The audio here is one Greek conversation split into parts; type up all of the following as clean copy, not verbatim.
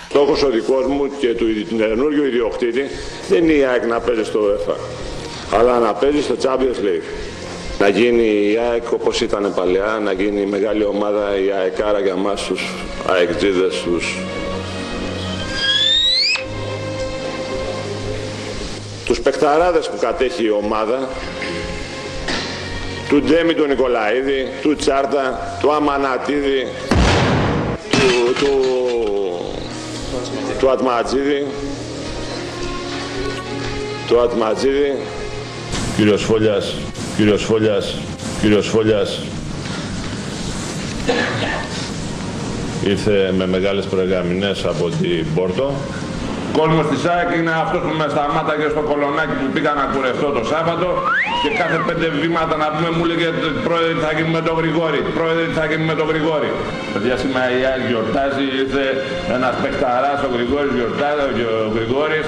Στόχος ο δικός μου και του καινούριου ιδιοκτήτη δεν είναι η ΑΕΚ να παίζει στο UEFA, αλλά να παίζει στο Champions League. Να γίνει η ΑΕΚ όπως ήταν παλιά, να γίνει η μεγάλη ομάδα, η ΑΕΚάρα για εμάς τους ΑΕΚτζίδες, τους παικταράδες που κατέχει η ομάδα, του Ντέμι του Νικολαίδη, του Τσάρτα, του Αμανατίδη, του Ατματζίδη, κύριος Φόλιας ήρθε με μεγάλες προεγαμινές από την Πόρτο. Ο κόσμος της ΑΕΚ είναι αυτός που με σταμάταγε στο κολονάκι που πήγα να κουρευτώ το Σάββατο και κάθε 5 βήματα να πούμε μου λέγε πρόεδρε τι θα γίνει με τον Γρηγόρη, πρόεδρε τι θα γίνει με τον Γρηγόρη. Παιδιά σήμερα η ΑΕΚ γιορτάζει, ήρθε ένας παιχταράς, ο Γρηγόρης γιορτάζει, ο Γρηγόρης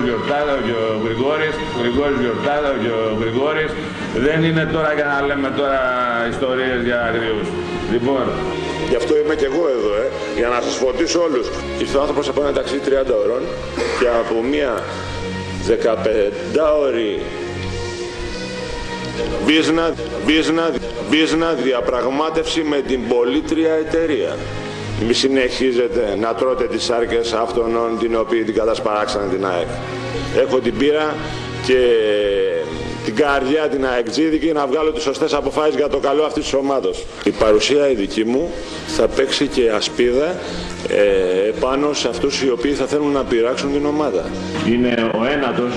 γιορτάζει, ο Γρηγόρης γιορτάζει, ο Γρηγόρης. Δεν είναι τώρα για να λέμε τώρα ιστορίες για αγρίους. Λοιπόν, γι' αυτό είμαι και εγώ εδώ, για να σας φωτίσω όλους. Ήρθε ο άνθρωπος από ένα ταξίδι 30 ώρων και από μια 15ωρη business διαπραγμάτευση με την πολίτρια εταιρεία. Μη συνεχίζετε να τρώτε τις σάρκες αυτών την οποία την κατασπαράξανε την ΑΕΚ. Έχω την πείρα και την καρδιά την αεκτζίδικη να βγάλω τις σωστές αποφάσεις για το καλό αυτής της ομάδος. Η παρουσία η δική μου θα παίξει και ασπίδα πάνω σε αυτούς οι οποίοι θα θέλουν να πειράξουν την ομάδα. Είναι ο ένατος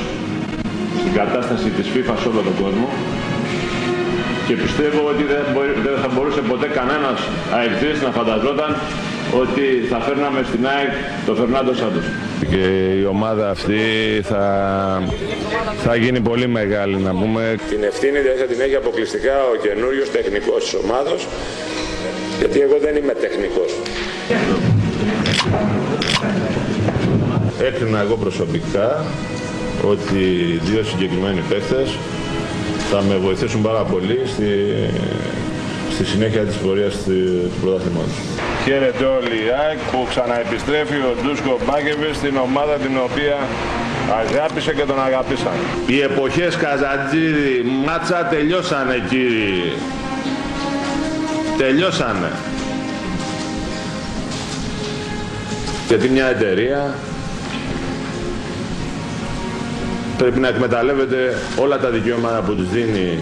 στην κατάσταση της FIFA σε όλο τον κόσμο και πιστεύω ότι δεν θα μπορούσε ποτέ κανένας αεκτζίδης να φανταζόταν ότι θα φέρναμε στην ΑΕΚ το Φερνάντο Σάντος. Και η ομάδα αυτή θα γίνει πολύ μεγάλη, να πούμε. Την ευθύνη θα την έχει αποκλειστικά ο καινούριος τεχνικός της ομάδος, γιατί εγώ δεν είμαι τεχνικός. Έκρινα εγώ προσωπικά ότι 2 συγκεκριμένοι παίχτες θα με βοηθήσουν πάρα πολύ στη συνέχεια της πορείας του πρωταθλήματος. Χαίρετε όλοι η ΑΕΚ που ξαναεπιστρέφει ο Ντούσκο Μπάκεβιτς στην ομάδα την οποία αγάπησε και τον αγαπήσαν. Οι εποχές Καζατζίδη Μάτσα τελειώσανε κύριοι. Τελειώσανε. Γιατί μια εταιρεία πρέπει να εκμεταλλεύεται όλα τα δικαιώματα που της δίνει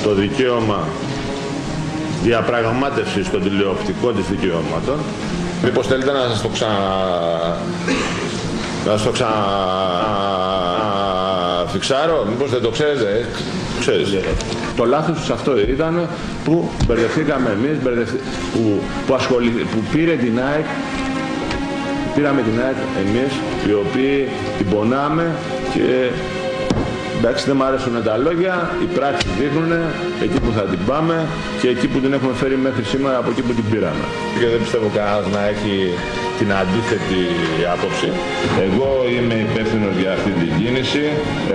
το δικαίωμα διαπραγμάτευσης των τηλεοπτικών της δικαιώματων. Μήπως θέλετε να σας το ξαναφιξάρω, μήπως δεν το ξέρετε, ξέρεις. Το λάθος σε αυτό ήταν που μπερδευτήκαμε εμείς, που πήρε την ΑΕΚ, πήραμε την ΑΕΚ εμείς, οι οποίοι την πονάμε και εντάξει, δεν μου αρέσουν τα λόγια, οι πράξεις δείχνουν εκεί που θα την πάμε και εκεί που την έχουμε φέρει μέχρι σήμερα από εκεί που την πήραμε. Και δεν πιστεύω κανένας να έχει την αντίθετη άποψη. Εγώ είμαι υπεύθυνος για αυτή την κίνηση,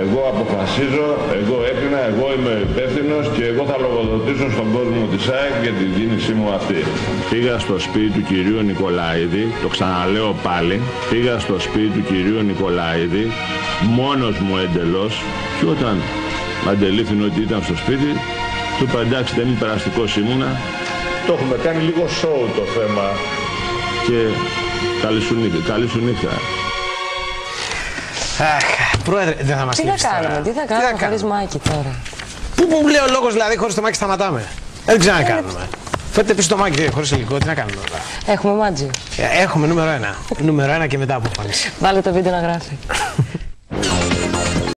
εγώ αποφασίζω, εγώ έκρινα, εγώ είμαι υπεύθυνος και εγώ θα λογοδοτήσω στον κόσμο της ΑΕΚ για την κίνησή μου αυτή. Πήγα στο σπίτι του κυρίου Νικολαίδη, το ξαναλέω πάλι, πήγα στο σπίτι του κυρίου Νικολαίδη, μόνος μου εντελώς, και όταν αντελήφθηνε ότι ήταν στο σπίτι, του είπα εντάξει δεν είναι περαστικός ήμουνα, το έχουμε κάνει λίγο σοου το θέμα και καλή σου νύχτα. Πρόεδρε, δεν θα μας λείψει τώρα. Τι θα κάνουμε χωρίς Μάκη τώρα. Πού μου λέει ο λόγος δηλαδή χωρίς το Μάκη σταματάμε. Δεν ξανακάνουμε. Φέρτε πίσω το Μάκη χωρίς υλικό, τι να κάνουμε τώρα. Έχουμε μάτζι. Έχουμε νούμερο 1. Νούμερο 1 και μετά αποφάνιση. Βάλε το βίντεο να γράφει.